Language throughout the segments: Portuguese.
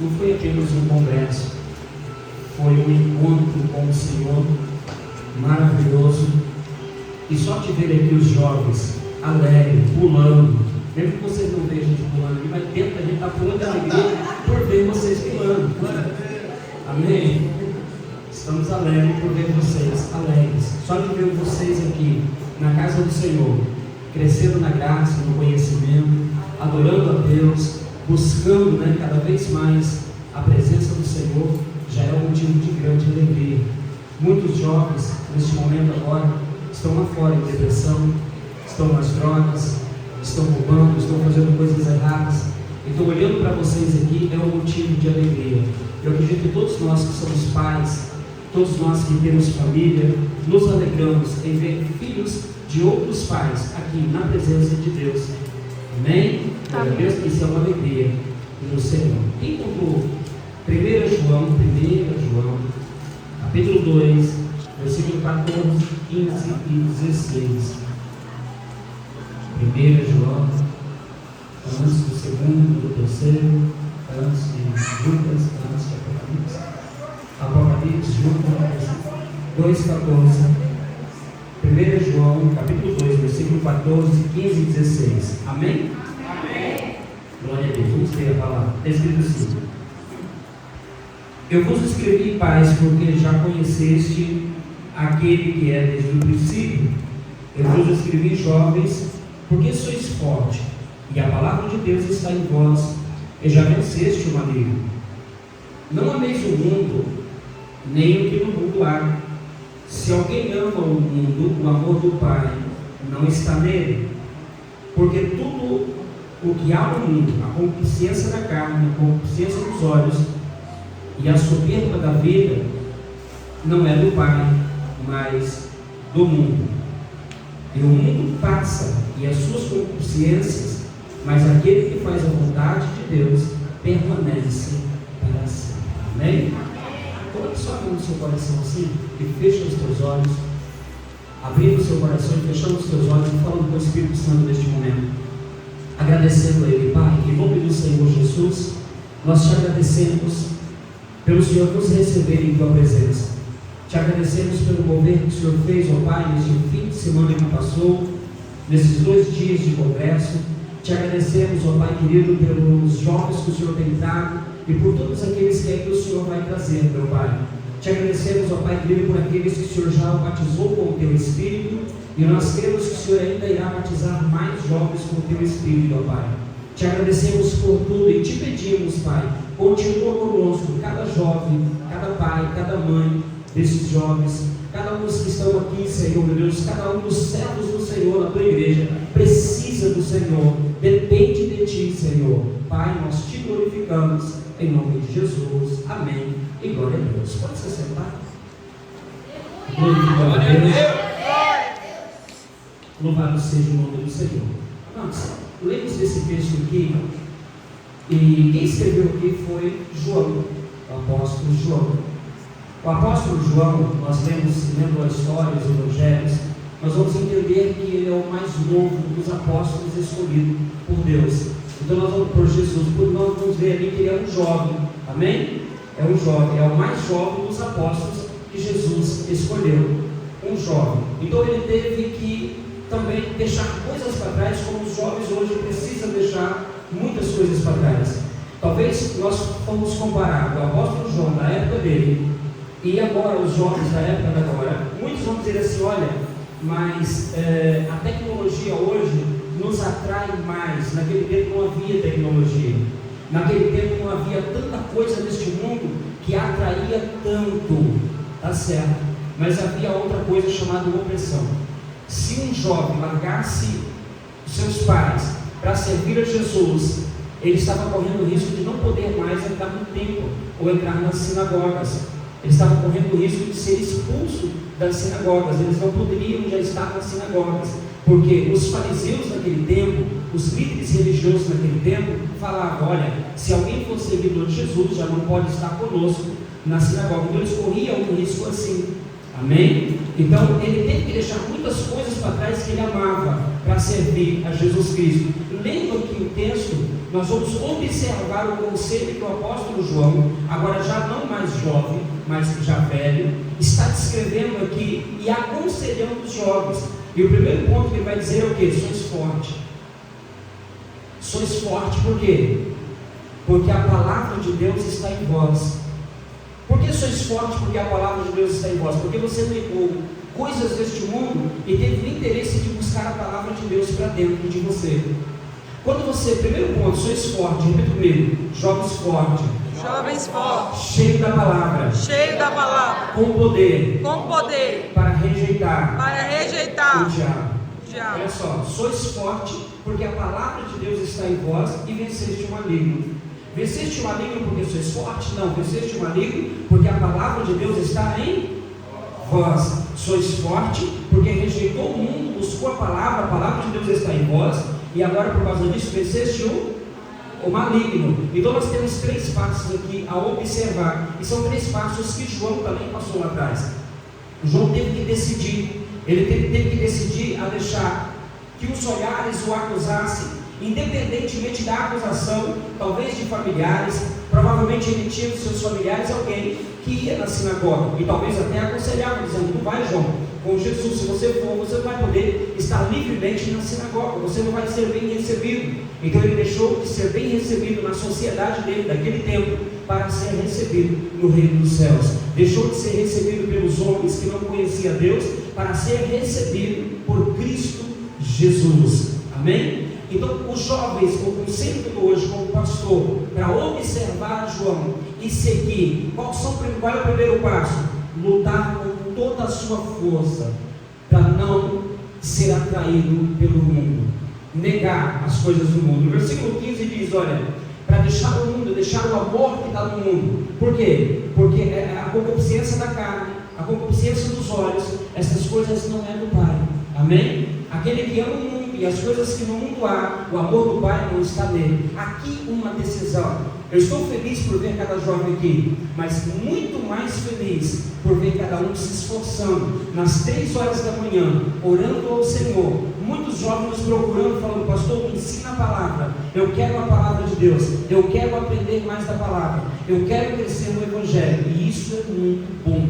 não foi apenas um congresso, foi um encontro com o Senhor maravilhoso. E só te ver aqui os jovens alegres, pulando, mesmo que vocês não vejam a gente pulando ali, mas dentro da gente está pulando de alegria por ver vocês pulando. Amém? Estamos alegres por ver vocês alegres. Só de ver vocês aqui na casa do Senhor, crescendo na graça, no conhecimento, adorando a Deus, buscando, cada vez mais a presença do Senhor, já é um motivo de grande alegria. Muitos jovens, neste momento agora, estão lá fora em depressão, estão nas drogas, estão roubando, estão fazendo coisas erradas. Então, olhando para vocês aqui, é um motivo de alegria. Eu acredito que todos nós que somos pais, todos nós que temos família, nos alegramos em ver filhos de outros pais aqui na presença de Deus. Amém? Glória a Deus, isso é uma alegria no Senhor. Quem contou 1 João, capítulo 2, versículo 14, 15 e 16. 1 João, antes do segundo, do terceiro, antes de Judas, antes de Apocalipse, Judas, 2,14. 1 João, capítulo 2, versículo 14, 15 e 16. Amém? Amém. Glória a Deus. Vamos ler a palavra. Está escrito assim: eu vos escrevi, pais, porque já conheceste aquele que é desde o princípio. Eu vos escrevi, jovens, porque sois fortes, e a palavra de Deus está em vós, e já venceste o maligno. Não ameis o mundo, nem o que no mundo há. Se alguém ama o mundo, o amor do Pai não está nele. Porque tudo o que há no mundo, a concupiscência da carne, a concupiscência dos olhos e a soberba da vida, não é do Pai, mas do mundo. E o mundo passa, e as suas concupiscências, mas aquele que faz a vontade de Deus permanece para sempre. Amém? Coloque sua mão no seu coração assim e feche os teus olhos, abrindo o seu coração e fechando os teus olhos e falando com o Espírito Santo neste momento, agradecendo a Ele. Pai, em nome do Senhor Jesus, nós te agradecemos pelo Senhor nos receber em tua presença. Te agradecemos pelo mover que o Senhor fez, ó Pai, neste fim de semana que passou, nesses 2 dias de congresso. Te agradecemos, ó Pai querido, pelos jovens que o Senhor tem dado e por todos aqueles que o Senhor vai trazer, meu Pai. Te agradecemos, ó Pai querido, por aqueles que o Senhor já batizou com o teu Espírito, e nós cremos que o Senhor ainda irá batizar mais jovens com o teu Espírito, ó Pai. Te agradecemos por tudo e te pedimos, Pai, continua conosco, cada jovem, cada pai, cada mãe desses jovens, cada um dos que estão aqui, Senhor, meu Deus, cada um dos servos do Senhor na tua igreja, precisa do Senhor, depende de ti, Senhor. Pai, nós te glorificamos, em nome de Jesus, amém, e glória a Deus. Pode se sentar. Glória a Deus. Louvado seja o nome do Senhor. Irmãos, lemos esse texto aqui, e quem escreveu aqui foi João, o apóstolo João. O apóstolo João, nós lendo a história, os evangelhos, nós vamos entender que ele é o mais novo dos apóstolos escolhido por Deus. Então nós vamos por Jesus, porque nós vamos ver ali que ele é um jovem, amém? É um jovem, é o mais jovem dos apóstolos que Jesus escolheu, um jovem. Então ele teve que também deixar coisas para trás, como os jovens hoje precisam deixar muitas coisas para trás. Talvez nós vamos comparar o apóstolo João da época dele e agora os jovens da época de agora. Muitos vão dizer assim: olha, mas a tecnologia hoje nos atrai mais. Naquele tempo não havia tecnologia, naquele tempo não havia tanta coisa neste mundo que atraía tanto, tá certo? Mas havia outra coisa chamada opressão. Se um jovem largasse os seus pais para servir a Jesus, ele estava correndo o risco de não poder mais entrar no templo ou entrar nas sinagogas. Ele estava correndo o risco de ser expulso das sinagogas. Eles não poderiam já estar nas sinagogas, porque os fariseus naquele tempo, os líderes religiosos naquele tempo, falavam: olha, se alguém for seguidor de Jesus, já não pode estar conosco na sinagoga. Então eles corriam um risco assim, amém? Então ele teve que deixar muitas coisas para trás que ele amava para servir a Jesus Cristo. Lendo aqui o texto, nós vamos observar o conselho que o apóstolo João, agora já não mais jovem, mas já velho, está descrevendo aqui e aconselhando os jovens. E o primeiro ponto que ele vai dizer é o que? Sois forte. Sois forte por quê? Porque a palavra de Deus está em vós. Por que sois forte? Porque a palavra de Deus está em vós. Porque você negou coisas deste mundo e teve o interesse de buscar a palavra de Deus para dentro de você. Quando você, primeiro ponto, sois forte, repita comigo, jovens fortes. Jovens fortes, Cheio da palavra, com poder, para rejeitar o diabo. Olha só, sois forte porque a palavra de Deus está em vós e venceste o maligno. Venceste o maligno porque sois forte? Não, venceste o maligno porque a palavra de Deus está em vós. Sois forte porque rejeitou o mundo, buscou a palavra de Deus está em vós, e agora por causa disso venceste o maligno. Então nós temos 3 passos aqui a observar, e são 3 passos que João também passou lá atrás. João teve que decidir, ele teve que decidir a deixar que os olhares o acusassem, independentemente da acusação, talvez de familiares. Provavelmente ele tinha dos seus familiares alguém que ia na sinagoga, e talvez até aconselhava, dizendo: não vai, João, com Jesus, se você for, você não vai poder estar livremente na sinagoga, você não vai ser bem recebido. Então ele deixou de ser bem recebido na sociedade dele, daquele tempo, para ser recebido no reino dos céus. Deixou de ser recebido pelos homens que não conheciam Deus, para ser recebido por Cristo Jesus. Amém? Então os jovens, o conselho que eu dou hoje como pastor, para observar João e seguir, qual é o primeiro passo? Lutar com toda a sua força para não ser atraído pelo mundo, negar as coisas do mundo. O versículo 15 diz: olha, para deixar o mundo, deixar o amor que está no mundo. Por quê? Porque a concupiscência da carne, a concupiscência dos olhos, essas coisas não é do Pai. Amém? Aquele que ama o mundo e as coisas que no mundo há, o amor do Pai não está nele. Aqui uma decisão. Eu estou feliz por ver cada jovem aqui, mas muito mais feliz por ver cada um se esforçando nas 3 horas da manhã, orando ao Senhor. Muitos jovens nos procurando, falando: pastor, me ensina a palavra. Eu quero a palavra de Deus, eu quero aprender mais da palavra, eu quero crescer no Evangelho. E isso é muito bom,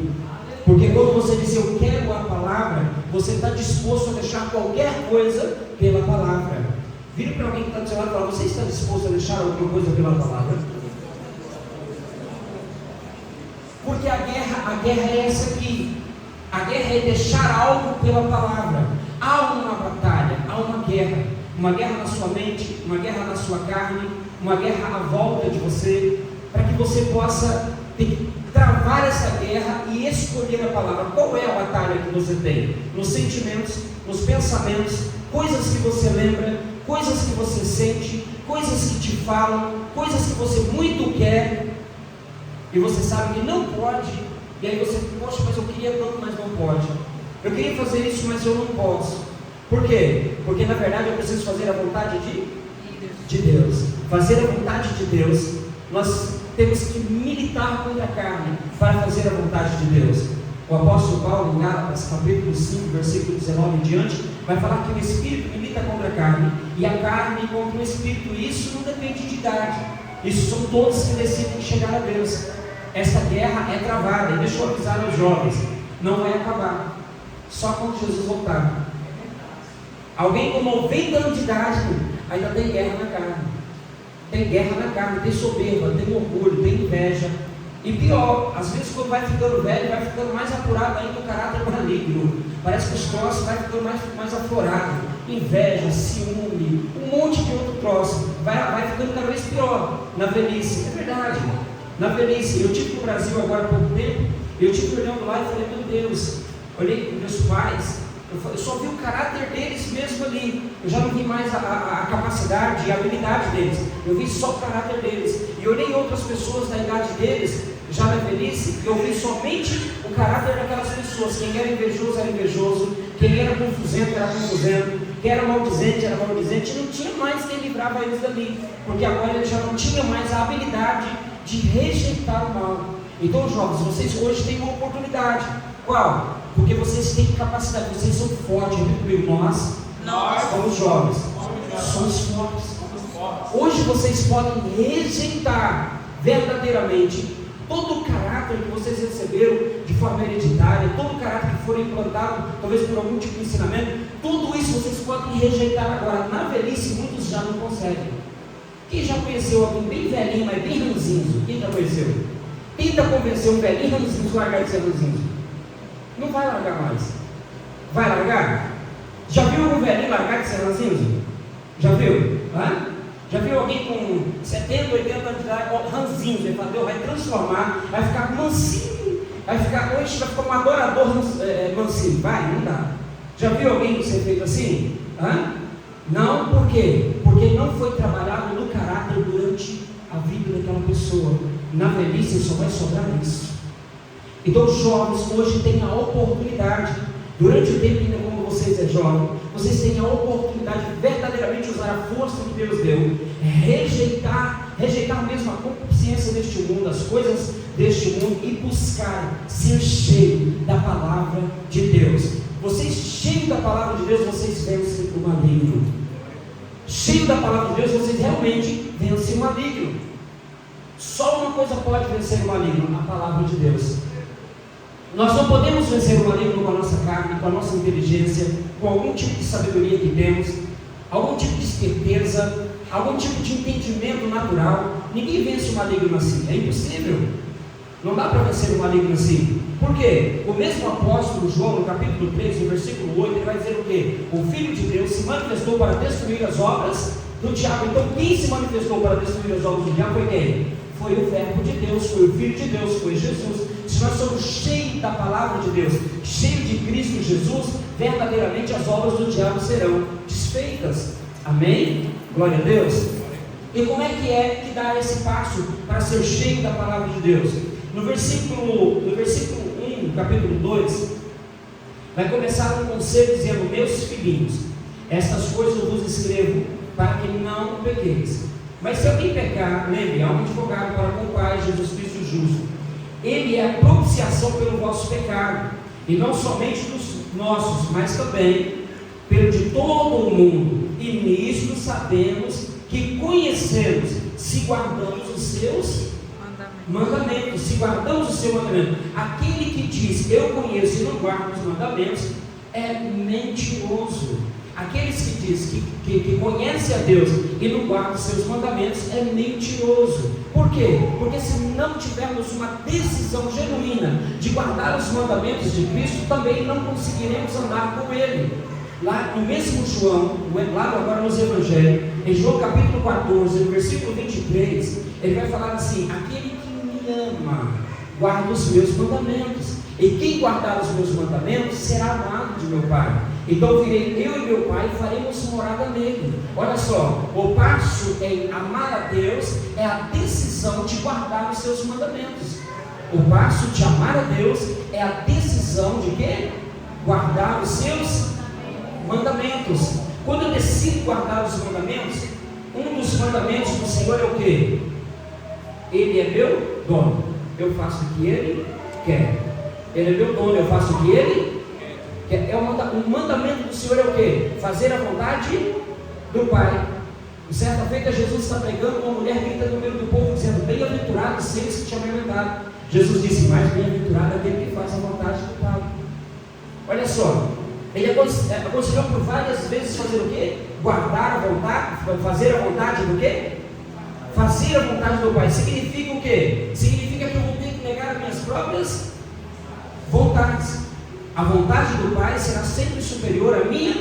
porque quando você diz eu quero a palavra, você está disposto a deixar qualquer coisa pela palavra. Vira para alguém que está do seu lado e fala: você está disposto a deixar alguma coisa pela palavra? Porque a guerra é essa aqui. A guerra é deixar algo pela palavra. Há uma batalha, há uma guerra na sua mente, uma guerra na sua carne, uma guerra à volta de você, para que você possa travar essa guerra e escolher a palavra. Qual é a batalha que você tem? Nos sentimentos, nos pensamentos, coisas que você lembra, coisas que você sente, coisas que te falam, coisas que você muito quer e você sabe que não pode. E aí você: poxa, mas eu queria tanto, mas não pode. Eu queria fazer isso, mas eu não posso. Por quê? Porque na verdade eu preciso fazer a vontade de Deus. Fazer a vontade de Deus, nós temos que militar contra a carne para fazer a vontade de Deus. O apóstolo Paulo, em Gálatas, capítulo 5, versículo 19 em diante, vai falar que o Espírito milita contra a carne e a carne contra o Espírito. E isso não depende de idade. Isso são todos que decidem chegar a Deus. Essa guerra é travada. E deixa eu avisar aos jovens: não vai acabar só quando Jesus voltar. Alguém com 90 anos de idade ainda tem guerra na carne. Tem guerra na carne, tem soberba, tem orgulho, tem inveja. E pior, às vezes quando vai ficando velho, vai ficando mais apurado ainda o caráter maligno. Parece que os troços vai ficando mais aflorado. Inveja, ciúme, um monte de outro troço. Vai ficando cada vez pior na velhice. É verdade. Na velhice. Eu estive no Brasil agora há pouco tempo. Eu estive olhando lá e falei: meu Deus, olhei para meus pais. Eu só vi o caráter deles mesmo ali. Eu já não vi mais a capacidade e a habilidade deles. Eu vi só o caráter deles. E olhei outras pessoas da idade deles, já na velhice, e eu vi somente o caráter daquelas pessoas. Quem era invejoso, quem era confusento era confusento, quem era maldizente era maldizente. E não tinha mais quem livrava eles dali, porque agora eles já não tinham mais a habilidade de rejeitar o mal. Então, jovens, vocês hoje têm uma oportunidade. Qual? Porque vocês têm capacidade, vocês são fortes. Nós somos jovens, somos fortes. Hoje vocês podem rejeitar verdadeiramente todo o caráter que vocês receberam de forma hereditária, todo o caráter que foi implantado, talvez por algum tipo de ensinamento, tudo isso vocês podem rejeitar agora. Na velhice, muitos já não conseguem. Quem já conheceu alguém bem velhinho, mas bem ranzinho? Quem já conheceu? Tenta convencer um velhinho ranzinho a largar de ser ranzinho. Não vai largar mais. Vai largar? Já viu algum velhinho largar de ser ranzinho? Já viu? Hã? Já viu alguém com 70, 80 anos de idade, ranzinho? Ele fala, Deus vai transformar, vai ficar mansinho, vai ficar um adorador mansinho. Vai, não dá. Já viu alguém ser feito assim? Hã? Não, por quê? Porque não foi trabalhado no caráter durante a vida daquela pessoa. Na velhice só vai sobrar isso. Então os jovens hoje têm a oportunidade, durante o tempo ainda como vocês é jovem, vocês têm a oportunidade de verdadeiramente usar a força que Deus deu, rejeitar mesmo a concupiscência deste mundo, as coisas deste mundo, e buscar ser cheio da palavra de Deus. Vocês cheios da palavra de Deus, vocês vencem o maligno. Cheio da palavra de Deus, vocês realmente vencem o maligno. Só uma coisa pode vencer o maligno: a palavra de Deus. Nós não podemos vencer o maligno com a nossa carne, com a nossa inteligência, com algum tipo de sabedoria que temos, algum tipo de esperteza, algum tipo de entendimento natural. Ninguém vence o maligno assim, é impossível. Não dá para vencer o maligno assim. Por quê? O mesmo apóstolo João, no capítulo 3, no versículo 8, ele vai dizer o quê? O Filho de Deus se manifestou para destruir as obras do diabo. Então quem se manifestou para destruir as obras do diabo foi quem? Foi o Verbo de Deus, foi o Filho de Deus, foi Jesus. Se nós somos cheios da palavra de Deus, cheios de Cristo Jesus, verdadeiramente as obras do diabo serão desfeitas. Amém? Glória a Deus. E como é que dá esse passo para ser cheio da palavra de Deus? No versículo 1, capítulo 2, vai começar um conselho dizendo: meus filhinhos, estas coisas eu vos escrevo para que não pequeis. Mas se alguém pecar, lembre, há um advogado para com o Pai, Jesus Cristo justo. Ele é a propiciação pelo vosso pecado, e não somente dos nossos, mas também pelo de todo o mundo. E nisto sabemos que conhecemos, se guardamos os seus mandamentos. Se guardamos o seu mandamento. Aquele que diz eu conheço e não guarda os mandamentos é mentiroso. Aqueles que dizem que conhece a Deus e não guarda os seus mandamentos é mentiroso. Por quê? Porque se não tivermos uma decisão genuína de guardar os mandamentos de Cristo, também não conseguiremos andar com Ele. Lá no mesmo João, lá agora nos Evangelhos, em João capítulo 14, no versículo 23, ele vai falar assim: aquele que me ama, guarda os meus mandamentos, e quem guardar os meus mandamentos será amado de meu Pai. Então virei eu e meu Pai e faremos morada nele. Olha só, o passo em amar a Deus é a decisão de guardar os seus mandamentos. O passo de amar a Deus é a decisão de quê? Guardar os seus mandamentos. Quando eu decido guardar os mandamentos, um dos mandamentos do Senhor é o quê? Ele é meu dono, eu faço o que Ele quer. Ele é meu dono, eu faço o que Ele quer. O mandamento do Senhor é o quê? Fazer a vontade do Pai. E certa feita Jesus está pregando, uma mulher grita no meio do povo dizendo: bem-aventurados seres que te amamentaram. Jesus disse: mais bem-aventurado é aquele que faz a vontade do Pai. Olha só, ele aconselhou por várias vezes fazer o quê? Guardar a vontade, fazer a vontade do quê? Fazer a vontade do Pai. Significa o quê? Significa que eu vou ter que negar as minhas próprias vontades. A vontade do Pai será sempre superior à minha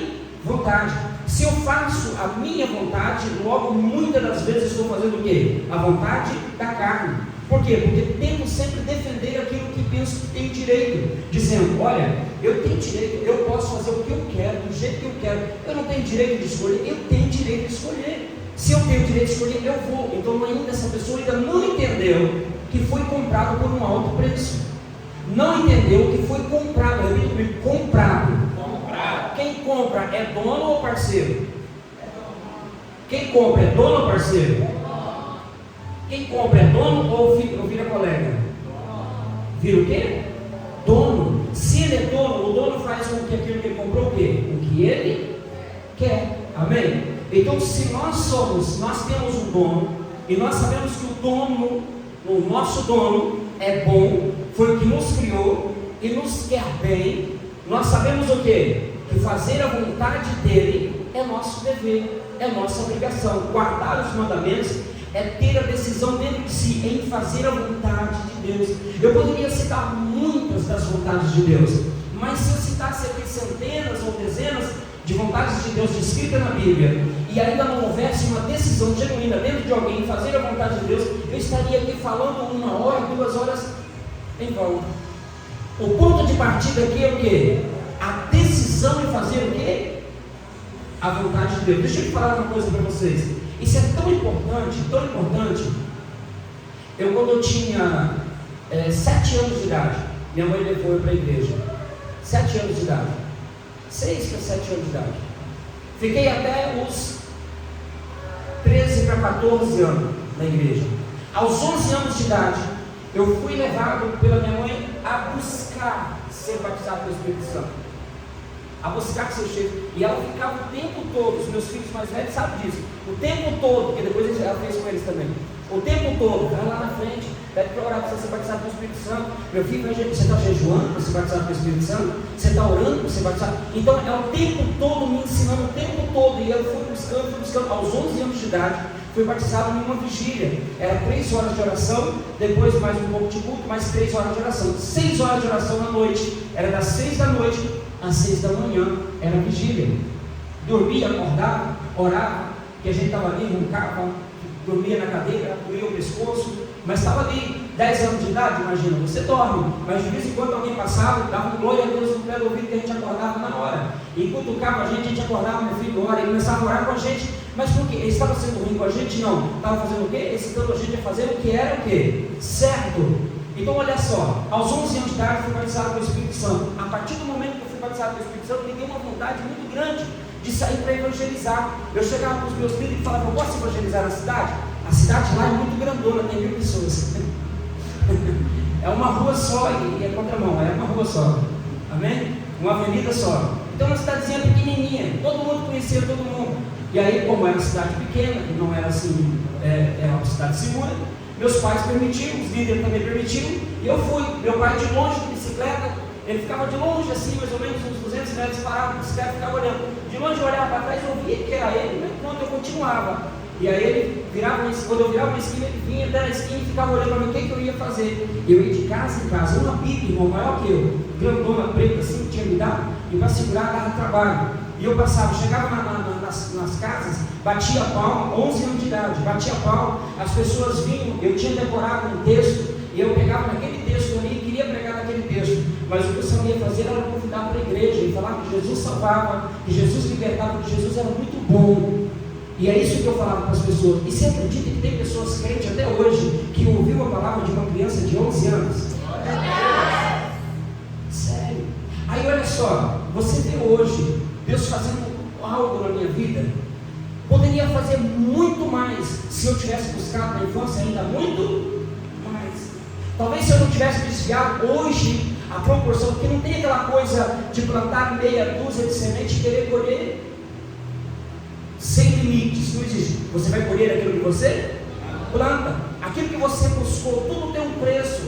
vontade. Se eu faço a minha vontade, logo muitas das vezes estou fazendo o quê? A vontade da carne. Por quê? Porque tento sempre defender aquilo que penso que tenho direito, dizendo: olha, eu tenho direito, eu posso fazer o que eu quero, do jeito que eu quero. Eu não tenho direito de escolher, eu tenho direito de escolher. Se eu tenho direito de escolher, eu vou. Então ainda essa pessoa ainda não entendeu que foi comprado por um alto preço. Não entendeu que foi comprado. Repita comigo: comprado. Quem compra é dono ou parceiro? Quem compra é dono ou parceiro? Quem compra é dono ou vira colega? Vira o quê? Dono. Se ele é dono, o dono faz com que aquilo que ele comprou o quê? O que ele quer. Amém? Então, se nós temos um dono, e nós sabemos que o nosso dono é bom, foi o que nos criou e nos quer bem, nós sabemos o quê? Que fazer a vontade dele é nosso dever, é nossa obrigação. Guardar os mandamentos é ter a decisão dentro de si em fazer a vontade de Deus. Eu poderia citar muitas das vontades de Deus, mas se eu citasse aqui centenas ou dezenas de vontades de Deus descritas na Bíblia, e ainda não houvesse uma decisão genuína dentro de alguém em fazer a vontade de Deus, eu estaria aqui falando 1 hora, 2 horas em vão. O ponto de partida aqui é o quê? A decisão em fazer o quê? A vontade de Deus. Deixa eu falar uma coisa para vocês. Isso é tão importante, tão importante. Quando eu tinha 7 anos de idade, minha mãe levou eu para a igreja. 7 anos de idade. 6 para 7 anos de idade. Fiquei até os 13 para 14 anos na igreja. Aos 11 anos de idade, eu fui levado pela minha mãe a buscar ser batizado pelo Espírito Santo. A buscar ser cheio. E ela ficava o tempo todo, os meus filhos mais velhos sabem disso, o tempo todo, porque depois ela fez com eles também. O tempo todo, vai lá na frente, pede para orar para você ser batizado pelo Espírito Santo. Meu filho, você está jejuando para ser batizado pelo Espírito Santo? Você está orando para ser batizado? Então é o tempo todo me ensinando, o tempo todo. E eu fui buscando. Aos 11 anos de idade, fui batizado em uma vigília. Era 3 horas de oração, depois mais um pouco de culto, mais 3 horas de oração. 6 horas de oração na noite. Era das 6 da noite às 6 da manhã. Era vigília. Dormia, acordava, orava, que a gente estava ali, roncava, dormia na cadeira, doía o pescoço, mas estava ali, 10 anos de idade, imagina, você dorme, mas de vez em quando alguém passava, dava um glória a Deus no pé do ouvido, que a gente acordava na hora, e cutucava a gente acordava, meu filho, ora, e começava a orar com a gente. Mas por quê? Ele estava sendo ruim com a gente? Não, estava fazendo o quê? Excitando a gente a fazer o que era o quê? Certo. Então olha só, aos 11 anos de idade fui batizado pelo Espírito Santo. A partir do momento que eu fui batizado pelo Espírito Santo, me deu uma vontade muito grande de sair para evangelizar. Eu chegava para os meus filhos e falava, eu posso evangelizar na cidade? A cidade lá é muito grandona, tem 1000 pessoas. É uma rua só, e é contramão, é uma rua só. Amém? Uma avenida só. Então uma cidadezinha pequenininha, todo mundo conhecia todo mundo. E aí, como era uma cidade pequena, não era assim, era uma cidade segura, meus pais permitiram, os líderes também permitiram, e eu fui. Meu pai de longe, de bicicleta, ele ficava de longe assim, mais ou menos uns 200 metros, parava de bicicleta e ficava olhando. De longe eu olhava para trás, eu via que era ele, mas quando eu continuava. E aí ele virava, quando eu virava uma esquina, ele vinha até na esquina e ficava olhando para mim o que eu ia fazer. Eu ia de casa em casa, uma Bíblia, irmão, maior que eu, grandona, preta, assim, que tinha me dado, e para segurar dava trabalho. E eu passava, chegava nas casas, batia palma, 11 anos de idade, batia palma, as pessoas vinham, eu tinha decorado um texto, e eu pegava naquele texto ali e queria pregar naquele texto, mas o que eu sabia fazer era convidar para a igreja e falar que Jesus salvava, que Jesus libertava, que Jesus era muito bom. E é isso que eu falava para as pessoas. E você acredita que tem pessoas crentes até hoje que ouviu a palavra de uma criança de 11 anos? Sério? Aí olha só, você vê hoje Deus fazendo algo na minha vida. Poderia fazer muito mais se eu tivesse buscado na infância ainda muito mais. Talvez se eu não tivesse desviado hoje a proporção, porque não tem aquela coisa de plantar meia dúzia de semente e querer colher sem limites, não existe. Você vai colher aquilo que você planta, aquilo que você buscou, tudo tem um preço.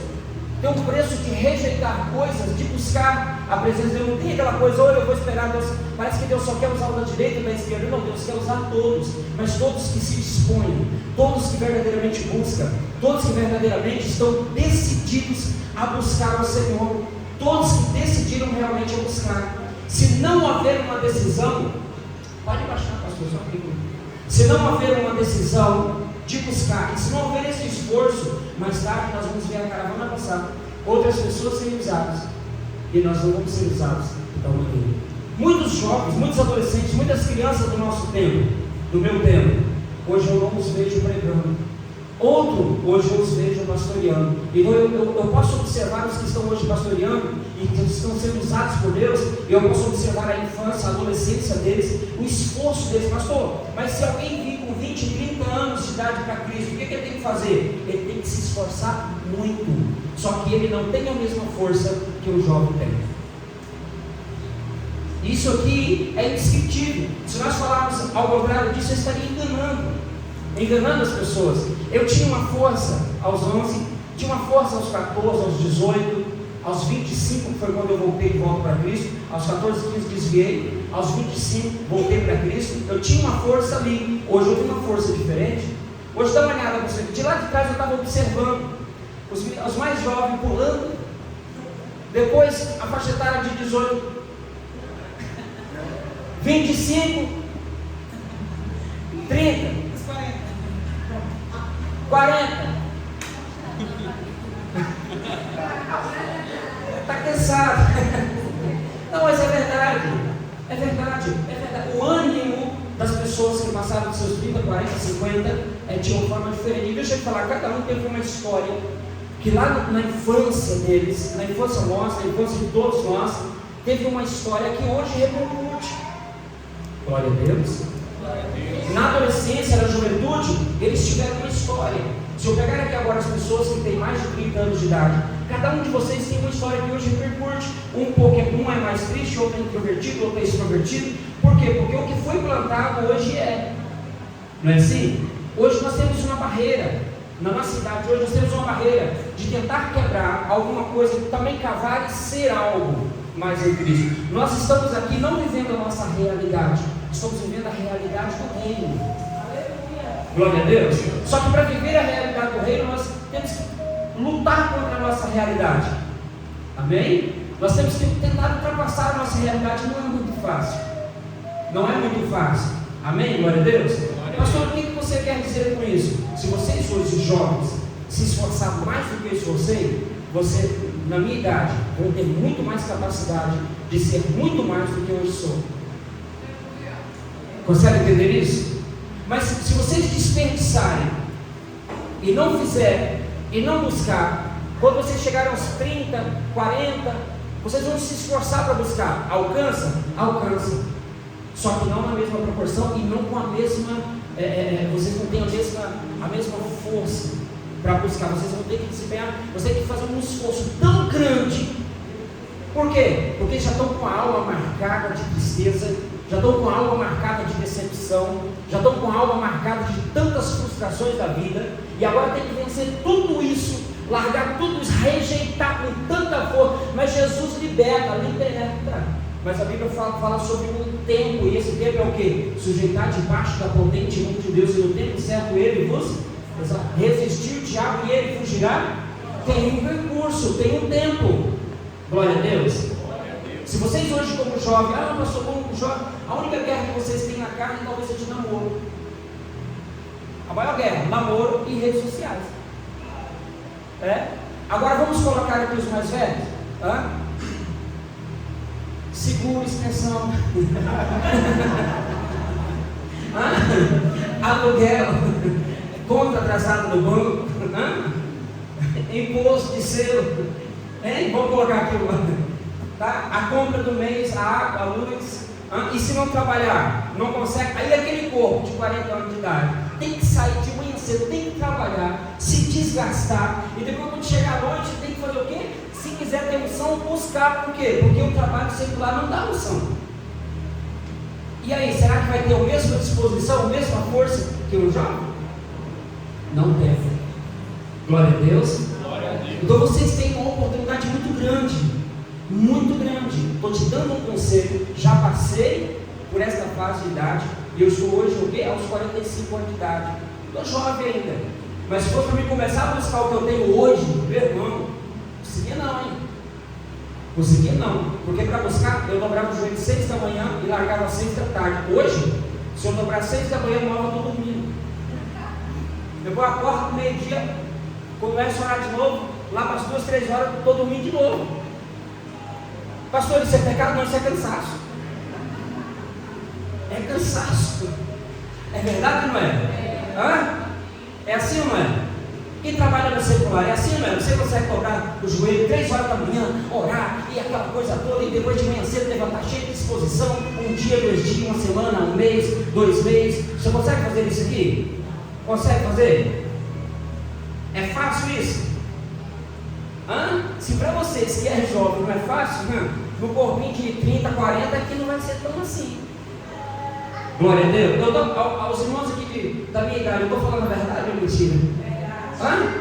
Tem um preço de rejeitar coisas, de buscar a presença de Deus. Não tem aquela coisa, olha, eu vou esperar Deus. Parece que Deus só quer usar o da direita e da esquerda. Não, Deus quer usar todos, mas todos que se dispõem, todos que verdadeiramente buscam, todos que verdadeiramente estão decididos a buscar o Senhor, todos que decidiram realmente a buscar. Se não haver uma decisão, pode baixar, pastor, só aqui. Se não haver uma decisão de buscar, e se não houver esse esforço, mais tarde nós vamos ver a caravana passar, outras pessoas serem usadas, e nós não vamos ser usados da maneira. Muitos jovens, muitos adolescentes, muitas crianças do nosso tempo, do meu tempo, hoje eu não os vejo pregando. Outro, hoje eu os vejo pastoreando. Então eu posso observar os que estão hoje pastoreando e que estão sendo usados por Deus. Eu posso observar a infância, a adolescência deles, o esforço deles. Pastor, mas se alguém vir com 20, 30 anos de idade para Cristo, o que ele tem que fazer? Ele tem que se esforçar muito. Só que ele não tem a mesma força que o jovem tem. Isso aqui é indescritível. Se nós falarmos ao contrário disso, eu estaria enganando as pessoas. Eu tinha uma força aos 11, tinha uma força aos 14, aos 18, aos 25, que foi quando eu voltei de volta para Cristo. Aos 14, 15 desviei, aos 25 voltei para Cristo. Eu tinha uma força ali. Hoje eu tenho uma força diferente. Hoje dá uma olhada, de lá de trás eu estava observando os mais jovens pulando. Depois a faixa etária de 18, 25, 30, 40. Está cansado. Não, mas é verdade. É verdade. O ânimo das pessoas que passaram dos seus 30, 40, 50 tinha uma forma diferente. E deixa eu te falar, cada um teve uma história que lá na infância deles, na infância nossa, na infância de todos nós, teve uma história que hoje repercute. Glória a Deus. Na adolescência, na juventude, eles tiveram uma história. Se eu pegar aqui agora as pessoas que têm mais de 30 anos de idade, cada um de vocês tem uma história que hoje repercute. Um é mais triste, outro é introvertido, outro é extrovertido. Por quê? Porque o que foi plantado hoje é. Não é assim? Hoje nós temos uma barreira. Na nossa cidade, hoje nós temos uma barreira de tentar quebrar alguma coisa, também cavar e ser algo mais em Cristo. Nós estamos aqui não vivendo a nossa realidade, estamos vivendo a realidade do reino. Glória a Deus. Só que para viver a realidade do reino, nós temos que lutar contra a nossa realidade. Amém? Nós temos que tentar ultrapassar a nossa realidade. Não é muito fácil. Não é muito fácil. Amém? Glória a Deus. Pastor, o que você quer dizer com isso? Se vocês hoje jovens se esforçarem mais do que eu esforcei, você, na minha idade, vão ter muito mais capacidade de ser muito mais do que eu hoje sou. Consegue entender isso? Mas se vocês desperdiçarem e não fizerem e não buscar, quando vocês chegarem aos 30, 40, vocês vão se esforçar para buscar. Alcança? Alcança. Só que não na mesma proporção e não com a mesma, vocês não têm a mesma força para buscar. Vocês vão ter que desempenhar, vocês têm que fazer um esforço tão grande. Por quê? Porque já estão com a alma marcada de tristeza, já estão com a alma marcada de decepção, já estão com a alma marcada de tantas frustrações da vida, e agora tem que vencer tudo isso, largar tudo isso, rejeitar com tanta força. Mas Jesus liberta. Mas a Bíblia fala sobre um tempo, e esse tempo é o quê? Sujeitar debaixo da potente mão de Deus, e no tempo certo ele vos resistir o diabo e ele fugirá. Tem um recurso, tem um tempo. Glória a Deus. Se vocês hoje como jovem, pastor, como jovem, a única guerra que vocês têm na carne talvez seja de namoro. A maior guerra, namoro e redes sociais. Agora vamos colocar aqui os mais velhos. Seguro, extensão. Aluguel, conta atrasada no banco, imposto de selo, vamos colocar aqui tá? A compra do mês, a água, a luz, e se não trabalhar, não consegue, aí aquele corpo de 40 anos de idade tem que sair de manhã cedo, tem que trabalhar, se desgastar, e depois quando chegar à noite tem que fazer o quê? Se quiser ter unção, buscar. Por quê? Porque o trabalho secular não dá unção. E aí, será que vai ter a mesma disposição, a mesma força que o jovem? Não deve. Glória a Deus. Então vocês têm uma oportunidade muito grande. Muito grande. Estou te dando um conselho. Já passei por esta fase de idade. E eu estou hoje o quê? Aos 45 anos de idade. Estou jovem ainda. Mas se for para mim começar a buscar o que eu tenho hoje, meu irmão, conseguia não, hein? Conseguia não, porque para buscar eu dobrava o joelho 6 da manhã e largava 6 da tarde. Hoje, se eu dobrar 6 da manhã, 9 eu estou dormindo. Depois eu acordo no meio-dia, começo a orar de novo, lá para as 2, 3 horas eu estou dormindo de novo. Pastor, isso é pecado? Não, isso é cansaço. É cansaço. É verdade ou não é? É assim ou não é? Quem trabalha no secular é assim, não é? Você consegue dobrar o joelho 3 horas da manhã, orar e aquela coisa toda, e depois de manhã cedo levantar cheio de disposição, um dia, 2 dias, uma semana, um mês, 2 meses. Você consegue fazer isso aqui? Consegue fazer? É fácil isso? Se para vocês que é jovem não é fácil, no corpinho de 30, 40, aqui não vai ser tão assim. Glória a Deus. Eu tô, aos irmãos aqui da minha idade, eu estou falando a verdade ou mentira?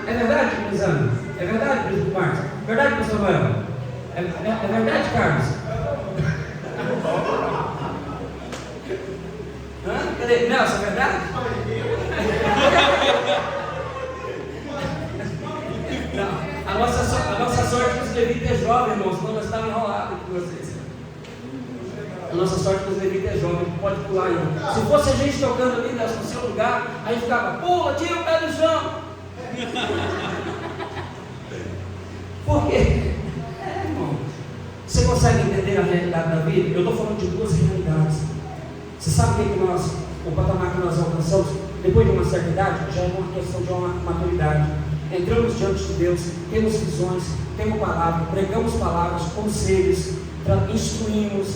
É verdade, Luizano? É verdade, Príncipe Marcos? É verdade, Pastor Noel? É verdade, Carlos? Cadê? Nelson, é verdade? Não, a nossa sorte é que os levitas é jovem, irmãos, senão nós estávamos enrolados com vocês. A nossa sorte é que os levitas é jovem, pode pular ainda. Se fosse a gente tocando ali no seu lugar, aí ficava, pula, tira o pé do chão. Por quê? Irmão, você consegue entender a realidade da vida? Eu estou falando de duas realidades. Você sabe o patamar que nós alcançamos depois de uma certa idade? Já é uma questão de uma maturidade. Entramos diante de Deus, temos visões, temos palavras, pregamos palavras, conselhos, instruímos,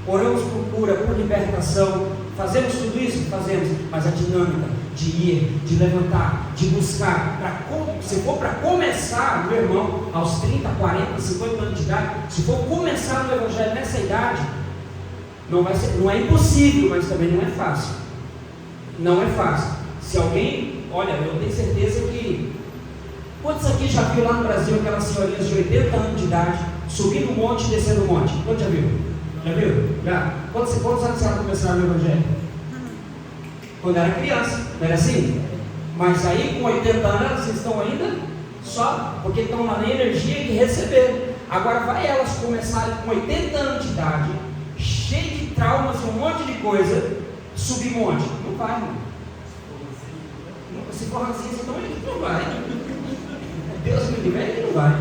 oramos por cura, por libertação. Fazemos tudo isso? Fazemos, mas a dinâmica de ir, de levantar, de buscar, se for para começar, meu irmão, aos 30, 40, 50 anos de idade, se for começar no Evangelho nessa idade, não é impossível, mas também não é fácil. Não é fácil. Se alguém, olha, eu tenho certeza que quantos aqui já viu lá no Brasil aquelas senhorinhas de 80 anos de idade subindo um monte e descendo um monte? Quantos já viu? Já viu? Já? Quantos anos ela começaram no Evangelho? Quando era criança, não era assim? Mas aí com 80 anos elas estão ainda só porque estão na energia de receber. Agora vai elas começarem com 80 anos de idade, cheio de traumas e um monte de coisa, subir monte. Não vai, irmão. Se for assim, então ele não vai. Deus me livre, ele não vai.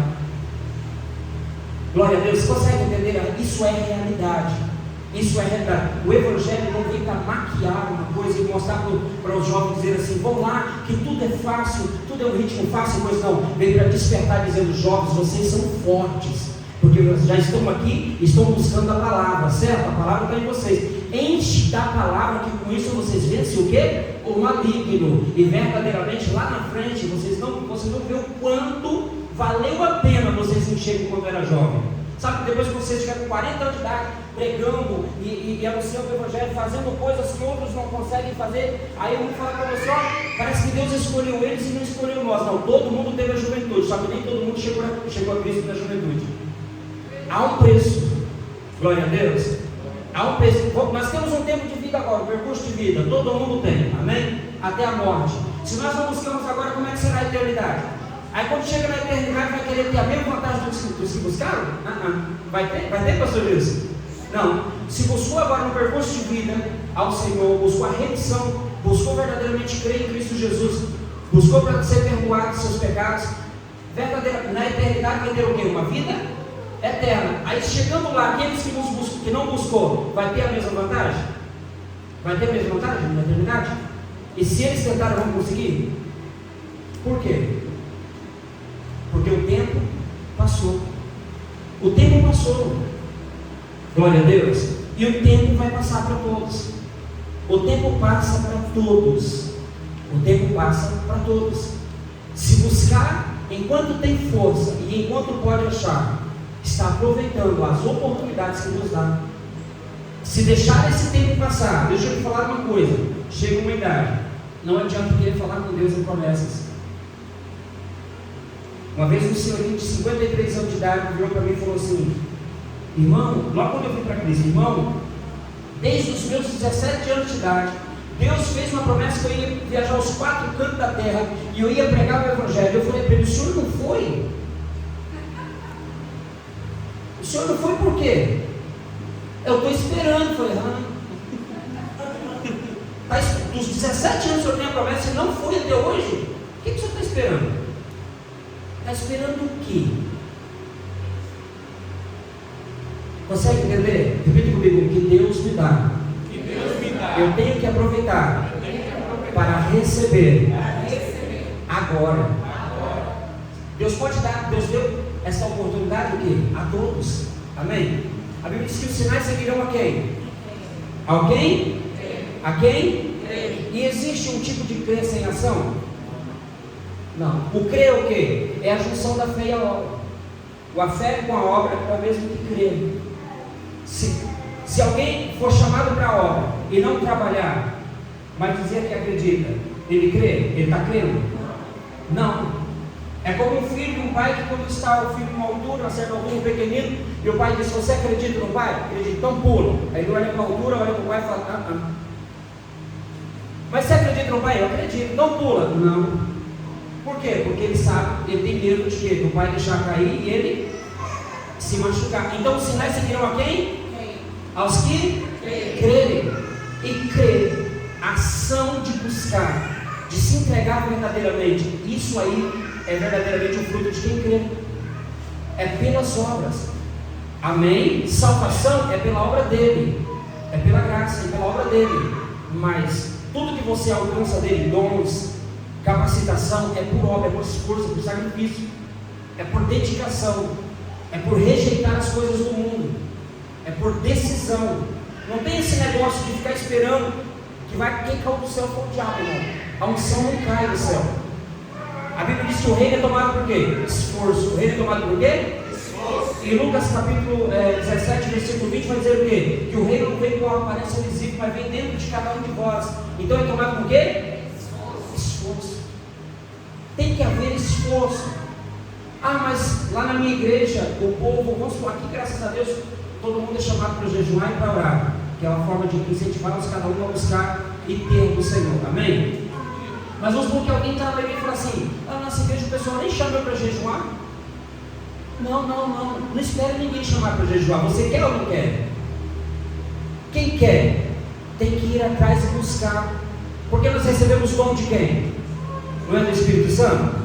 Glória a Deus. Você consegue entender? Isso é realidade. Isso é realidade. O Evangelho não vem para maquiar uma coisa e mostrar para os jovens dizer assim, vão lá, que tudo é fácil, tudo é um ritmo fácil, pois não. Vem para despertar dizendo, jovens, vocês são fortes, porque vocês já estão aqui, estão buscando a palavra, certo? A palavra está em vocês. Enche da palavra, que com isso vocês vencem o quê? O maligno. E verdadeiramente lá na frente, vocês não vê o quanto valeu a pena vocês encherem quando era jovem. Sabe, depois que vocês estiverem com 40 anos de idade, pregando e anunciando o Evangelho, fazendo coisas que outros não conseguem fazer, aí eu vou falar para você, ó, parece que Deus escolheu eles e não escolheu nós. Não, todo mundo teve a juventude, só que nem todo mundo chegou a Cristo na juventude. Há um preço, glória a Deus. Há um preço. Nós temos um tempo de vida agora, um percurso de vida, todo mundo tem, amém? Até a morte. Se nós não buscamos agora, como é que será a eternidade? Aí quando chega na eternidade, vai querer ter a mesma vantagem dos que buscaram? Vai ter, pastor Wilson? Não. Se buscou agora no percurso de vida ao Senhor, buscou a remissão, buscou verdadeiramente crer em Cristo Jesus, buscou para ser perdoado dos seus pecados, verdadeiramente, na eternidade vai ter o quê? Uma vida eterna. Aí chegando lá, aqueles que não buscou, vai ter a mesma vantagem? Vai ter a mesma vantagem na eternidade? E se eles tentarem, vão conseguir? Por quê? Porque o tempo passou. O tempo passou. Glória a Deus. E o tempo vai passar para todos. O tempo passa para todos. O tempo passa para todos. Se buscar enquanto tem força e enquanto pode achar, está aproveitando as oportunidades que nos dá. Se deixar esse tempo passar, deixa eu te falar uma coisa. Chega uma idade, não adianta querer falar com Deus em promessas. Uma vez um senhorzinho de 53 anos de idade virou para mim e falou assim, irmão, logo quando eu vim para Cristo, irmão, desde os meus 17 anos de idade, Deus fez uma promessa que eu ia viajar aos 4 cantos da terra e eu ia pregar o Evangelho. Eu falei para ele, o senhor não foi? O senhor não foi por quê? Eu estou esperando. Eu falei, dos 17 anos que eu tenho a promessa e não foi até hoje? O que o senhor está esperando? Está esperando o quê? Consegue entender? Repita comigo, que Deus me dá. Eu tenho que aproveitar para receber agora. Deus pode dar, Deus deu essa oportunidade o quê? A todos. Amém? A Bíblia diz que os sinais seguirão a quem? Alguém? A quem? E existe um tipo de crença em ação? Não. O crer é o quê? É a junção da fé e a obra. A fé com a obra é o mesmo que crer. Se alguém for chamado para a obra e não trabalhar, mas dizer que acredita, ele crê? Ele está crendo? Não. É como um filho e um pai que, quando está o filho em uma altura, uma certa altura, pequenino, e o pai diz: você acredita no pai? Acredita, então pula. Aí ele olha para a altura, olha para o pai e fala: Mas você acredita no pai? Eu acredito, então pula. Não. Por quê? Porque ele sabe, ele tem medo de quê? Do pai deixar cair e ele se machucar. Então os sinais seguirão a quem? Aos que crerem. E crer, ação de buscar, de se entregar verdadeiramente. Isso aí é verdadeiramente o fruto de quem crê. É pelas obras. Amém? Salvação é pela obra dele, é pela graça, é pela obra dele. Mas tudo que você alcança dele, dons, capacitação, é por obra, é por esforço, é por sacrifício, é por dedicação, é por rejeitar as coisas do mundo, é por decisão. Não tem esse negócio de ficar esperando que vai quem caiu do céu for o diabo, irmão. A unção não cai do céu. A Bíblia diz que o reino é tomado por quê? Esforço. O reino é tomado por quê? Esforço. Em Lucas capítulo 17, versículo 20 vai dizer o quê? Que o reino não vem com a aparência visível, mas vem dentro de cada um de vós. Então é tomado por quê? Esforço. Tem que haver esforço. Mas lá na minha igreja, o povo, vamos supor, aqui graças a Deus, todo mundo é chamado para jejuar e para orar, que é uma forma de incentivar-nos cada um a buscar e ter do Senhor. Amém? Mas vamos supor que alguém está na igreja e fala assim: na nossa igreja o pessoal nem chama para jejuar. Não espere ninguém chamar para jejuar. Você quer ou não quer? Quem quer tem que ir atrás e buscar. Porque nós recebemos dom de quem? Não é do Espírito Santo?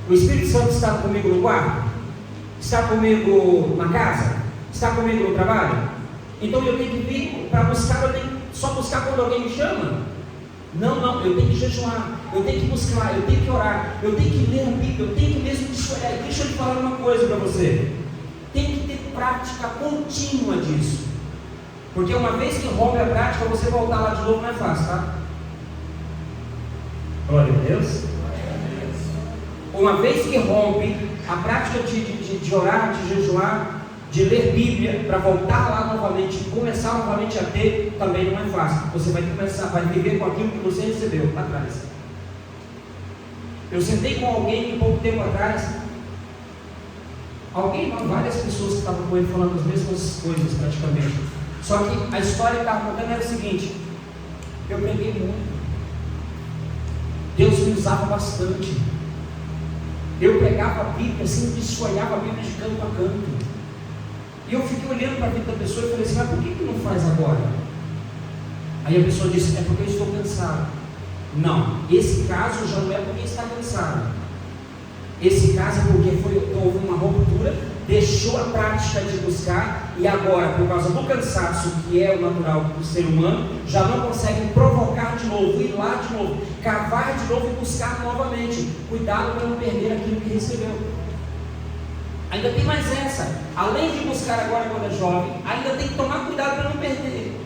O Espírito Santo está comigo no quarto? Está comigo na casa? Está comigo no trabalho? Então eu tenho que vir para buscar. Eu tenho só buscar quando alguém me chama? Não, eu tenho que jejuar, eu tenho que buscar, eu tenho que orar, eu tenho que ler a Bíblia, eu tenho que mesmo desfolhar. Deixa eu te falar uma coisa para você: tem que ter prática contínua disso, porque uma vez que rompe a prática, você voltar lá de novo não é fácil, tá? Glória a Deus. Uma vez que rompe a prática de orar, de jejuar, de ler Bíblia, para voltar lá novamente, começar novamente a ter, também não é fácil. Você vai começar, vai viver com aquilo que você recebeu lá atrás. Eu sentei com alguém um pouco tempo atrás, várias pessoas que estavam com ele falando as mesmas coisas praticamente. Só que a história que estava contando era o seguinte: eu preguei muito, Deus me usava bastante, eu pregava a Bíblia assim, desfolhava a Bíblia de canto a canto. E eu fiquei olhando para a vida da pessoa e falei assim: mas por que não faz agora? Aí a pessoa disse: é porque eu estou cansado. Não, esse caso já não é porque está cansado. Esse caso é porque houve uma ruptura, deixou a prática de buscar, e agora, por causa do cansaço, que é o natural do ser humano, já não consegue provocar de novo, ir lá de novo, cavar de novo e buscar novamente. Cuidado para não perder aquilo que recebeu. Ainda tem mais essa: além de buscar agora quando é jovem, ainda tem que tomar cuidado para não perder.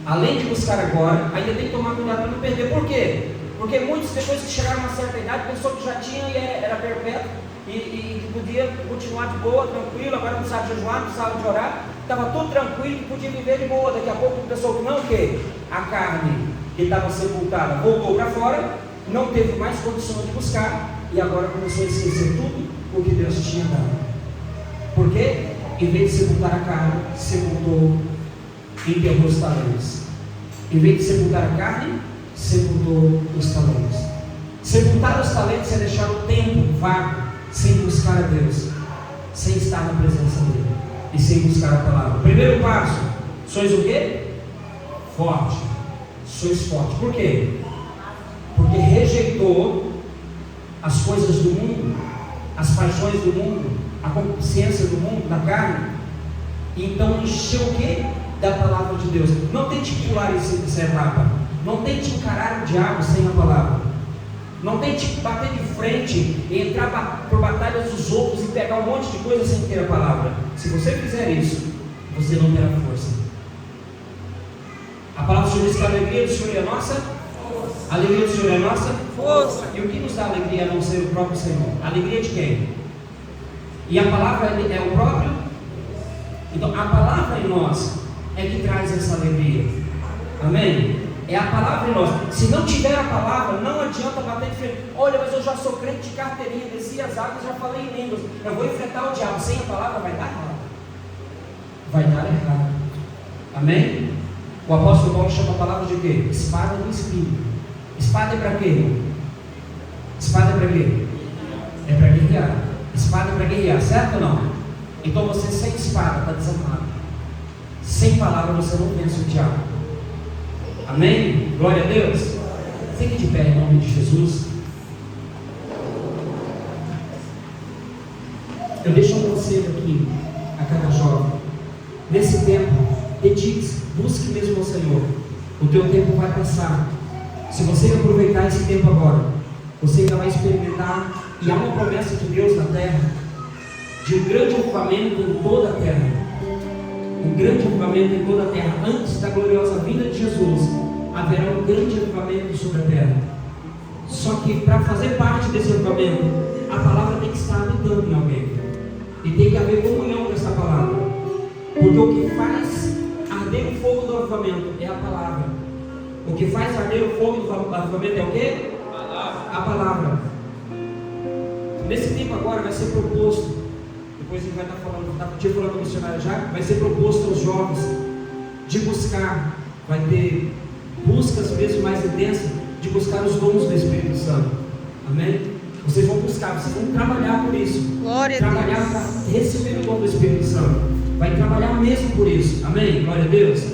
Além de buscar agora, ainda tem que tomar cuidado para não perder. Por quê? Porque muitos, depois que chegaram a uma certa idade, pensou que já tinha e era perpétuo, e podia continuar de boa, tranquilo. Agora não precisava jejuar, não precisava de orar, estava tudo tranquilo, que podia viver de boa. Daqui a pouco pensou que não, o quê? A carne que estava sepultada voltou para fora, não teve mais condição de buscar, e agora começou a esquecer tudo o que Deus tinha dado. Por quê? Em vez de sepultar a carne, sepultou, enterrou os talentos. Em vez de sepultar a carne, sepultou os talentos. Sepultar os talentos é deixar o tempo vago, sem buscar a Deus, sem estar na presença dele e sem buscar a palavra. Primeiro passo: sois o quê? Forte. Sois forte. Por quê? Porque rejeitou as coisas do mundo, as paixões do mundo, a concupiscência do mundo, da carne. Então encheu o quê? Da palavra de Deus. Não tente pular essa etapa. Não tente encarar o diabo sem a palavra. Não tente bater de frente e entrar por batalhas dos outros e pegar um monte de coisa sem ter a palavra. Se você fizer isso, você não terá força. A palavra do Senhor diz que a alegria do Senhor é nossa força. A alegria do Senhor é nossa força. E o que nos dá alegria a não ser o próprio Senhor? A alegria de quem? E a palavra é o próprio Então a palavra em nós é que traz essa alegria. Amém? É a palavra em nós. Se não tiver a palavra, não adianta bater de frente. Olha, mas eu já sou crente de carteirinha, desci as águas, já falei em línguas. Eu vou enfrentar o diabo. Sem a palavra vai dar errado. Vai dar errado. Amém? O apóstolo Paulo chama a palavra de quê? Espada do Espírito. Espada é para quê? Espada é para quê? É para guerrear. Espada é para guerrear, certo ou não? Então você sem espada está desarmado. Sem palavra você não vence o diabo. Amém? Glória a Deus. Fique de pé em nome de Jesus. Eu deixo um conselho aqui a cada jovem. Nesse tempo, dedique-se, busque mesmo ao Senhor. O teu tempo vai passar. Se você aproveitar esse tempo agora, você ainda vai experimentar. E há uma promessa de Deus na terra, de um grande avivamento em toda a terra. Um grande avivamento em toda a terra. Antes da gloriosa vinda de Jesus, haverá um grande avivamento sobre a terra. Só que para fazer parte desse avivamento, a palavra tem que estar habitando em alguém. E tem que haver comunhão com essa palavra. Porque o que faz arder o fogo do avivamento é a palavra. O que faz arder o fogo do avivamento é o quê? A palavra. Nesse tempo agora vai ser proposto, depois ele vai estar falando, tinha falando com o missionário já, vai ser proposto aos jovens de buscar, vai ter buscas mesmo mais intensas, de buscar os dons do Espírito Santo. Amém? Vocês vão buscar, vocês vão trabalhar por isso. Glória trabalhar para receber o dom do Espírito Santo. Vai trabalhar mesmo por isso. Amém? Glória a Deus.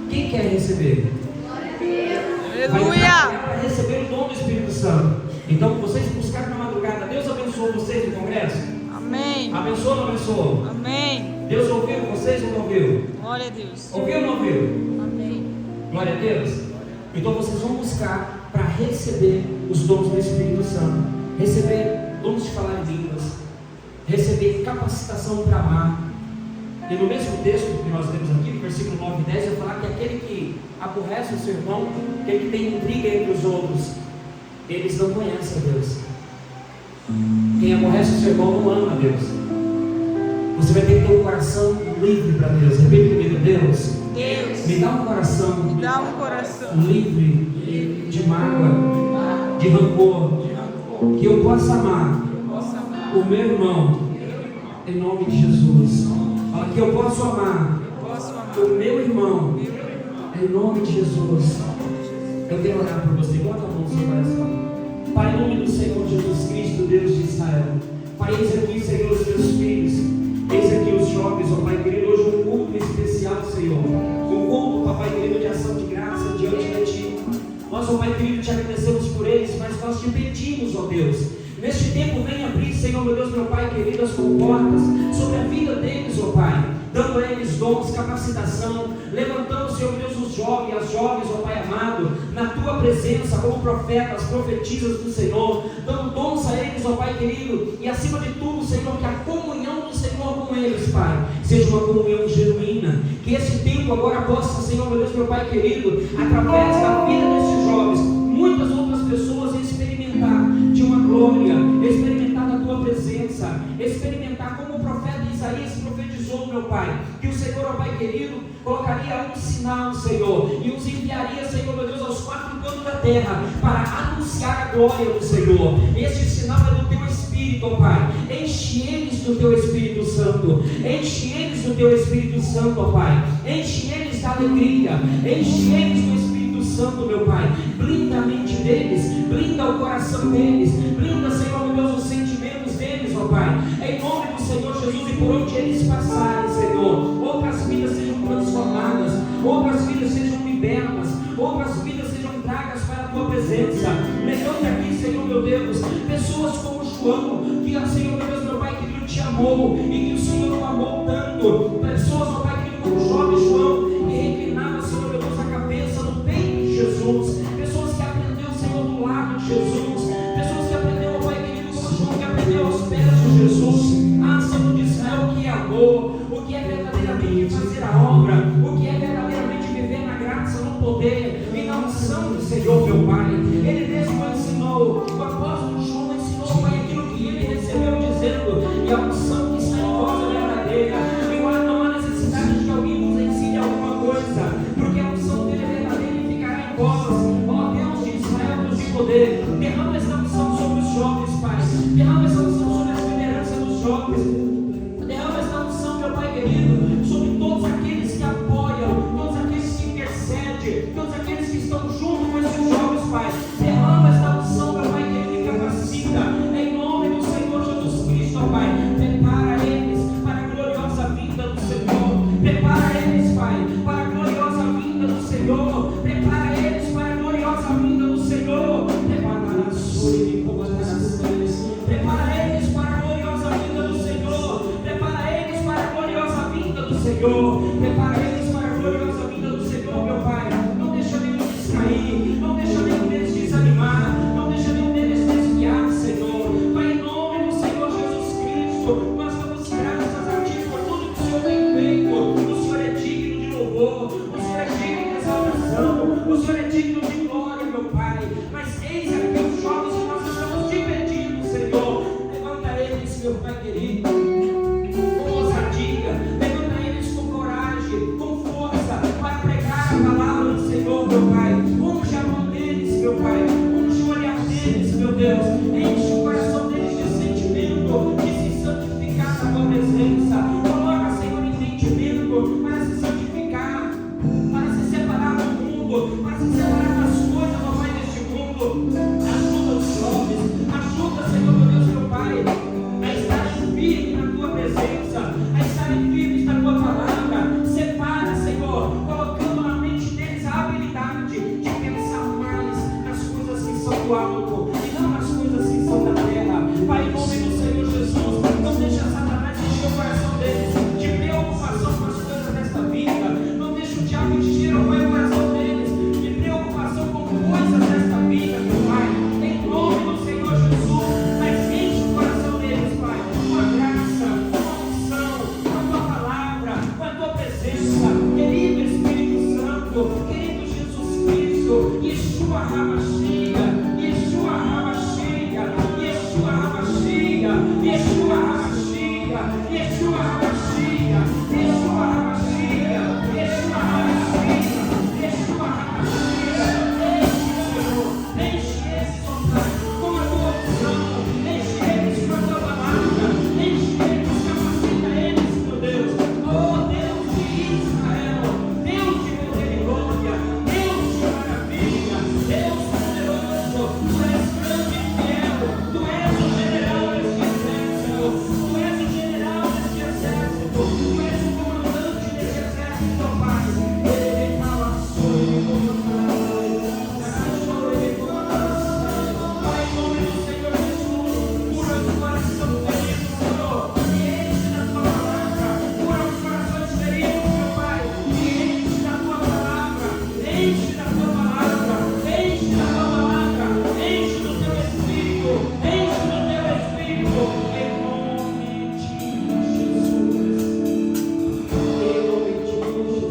Quem quer receber? Glória a Deus. Vai Aleluia. trabalhar para receber o dom do Espírito Santo. Então, vocês buscaram na madrugada. Deus abençoou vocês no congresso? Amém. Abençoou ou não abençoou? Amém. Deus ouviu vocês ou não ouviu? Glória a Deus. Ouviu ou não ouviu? Amém. Glória a Deus. Então vocês vão buscar para receber os dons do Espírito Santo. Receber dons de falar em línguas. Receber capacitação para amar. E no mesmo texto que nós temos aqui, no versículo 9 e 10, vai falar que aquele que aborrece o seu irmão, aquele que tem intriga entre os outros, eles não conhecem a Deus. Quem aborrece o seu irmão não ama a Deus. Você vai ter que ter um coração livre para Deus. Repita comigo: Deus, me dá um coração, livre de mágoa, de rancor, que eu possa amar o meu irmão em nome de Jesus. Fala que eu posso amar o meu irmão em nome de Jesus. Eu quero orar por você. Bota a mão no seu coração. Pai, em nome do Senhor Jesus Cristo, Deus de Israel. Pai, eis aqui, Senhor, os teus filhos. Eis aqui os jovens, ó Pai querido. Hoje um culto especial, Senhor. Um culto, Papai querido, de ação de graça diante de Ti. Nós, ó Pai querido, te agradecemos por eles, mas nós te pedimos, ó Deus, neste tempo vem abrir, Senhor, meu Deus, meu Pai querido, as comportas sobre a vida deles, ó Pai, dando a eles dons, capacitação, levantando, Senhor Deus, os jovens, as jovens, ó Pai amado, na Tua presença, como profetas, profetisas do Senhor, dando dons a eles, ó Pai querido, e acima de tudo, Senhor, que a comunhão do Senhor com eles, Pai, seja uma comunhão genuína, que esse tempo agora possa, Senhor, meu Deus, meu Pai querido, através da vida desses jovens, muitas outras pessoas experimentar de uma glória, experimentar da Tua presença, experimentar como o profeta Isaías profetizou, meu Pai, que o Senhor, ó Pai querido, colocaria um sinal, Senhor, e os enviaria, Senhor, meu Deus, aos quatro cantos da terra, para anunciar a glória do Senhor. Este sinal é do Teu Espírito, ó Pai. Enche eles do Teu Espírito Santo, enche eles do Teu Espírito Santo, ó Pai, enche eles da alegria, enche eles do Espírito Santo, meu Pai. Blinda a mente deles, blinda o coração deles, blinda, Senhor, meu Deus, os sentimentos deles, ó Pai, em nome do Senhor Jesus. E por onde eles passarem, Senhor, outras vidas sejam transformadas, outras vidas sejam libertas, outras vidas sejam tragas para a Tua presença. Levante aqui, Senhor, meu Deus, pessoas como João, que, Senhor, meu Deus, meu Pai querido, te amou e que o Senhor o amou tanto. Pessoas, meu Pai querido, como o jovem João, que reclinava, Senhor, meu Deus, a cabeça no peito de Jesus. Pessoas que aprendeu, Senhor, do lado de Jesus. Pessoas que aprendeu, meu Pai querido, como João, que aprendeu aos pés de Jesus. Ah, Senhor de Israel, o que é amor, o que é verdadeiramente fazer a obra, o que é verdadeiramente viver na graça, no poder e na unção do Senhor, meu Pai. Ele mesmo ensinou, o apóstolo João ensinou, Pai, aquilo que ele recebeu, dizendo: e a unção que está em vós é verdadeira, e o ar não junto com esses jovens, Pai. Derrama esta unção, meu Pai, que Ele capacita. Em nome do Senhor Jesus Cristo, ó Pai. Prepara eles para a gloriosa vinda do Senhor. Prepara eles, Pai, para a gloriosa vinda do Senhor. Prepara eles para a gloriosa vinda do Senhor. Prepara a sua e prepara eles para a gloriosa vinda do Senhor. Prepara eles para a gloriosa vinda do Senhor. Prepara eles para a gloriosa vinda do Senhor, meu Pai. Não deixa nenhum deles cair. Não deixa nenhum deles desanimar. Não deixa nenhum deles desviar, Senhor. Pai, em nome do Senhor Jesus Cristo, nós damos graças a Ti por tudo que o Senhor tem feito. O Senhor é digno de louvor. O Senhor é digno de exaltação. O Senhor é digno de glória, meu Pai. Mas eis aqui os jovens que nós estamos te pedindo, Senhor. Levanta eles, meu Pai querido, com ousadia. Levanta eles com coragem, com força, para pregar a palavra do Senhor, meu Pai. Unge a mão deles, meu Pai. Unge o olhar deles, meu Deus. Enche o coração deles de sentimento, de se santificar na tua presença. Coloca, Senhor, entendimento para se santificar, para se separar do mundo, para se separar das coisas, meu Pai, deste mundo. Ajuda os jovens, ajuda, Senhor, meu Deus, meu Pai, a estarem firmes na tua presença, a estarem firmes na tua palavra. Separa, Senhor, colocando na mente deles a habilidade de pensar mais nas coisas que são do alto e não nas coisas que são da terra. Pai, em nome do Senhor Jesus, não deixa Satanás encher o coração deles de preocupação com as coisas desta vida. Não deixa o diabo encher o coração deles de preocupação com coisas desta vida, meu Pai. Em nome do Senhor Jesus, mas enche o coração deles, Pai, com a graça, com a unção, com a tua palavra, com a tua presença. Querido Espírito Santo, querido Jesus Cristo, Yeshua HaMashiach.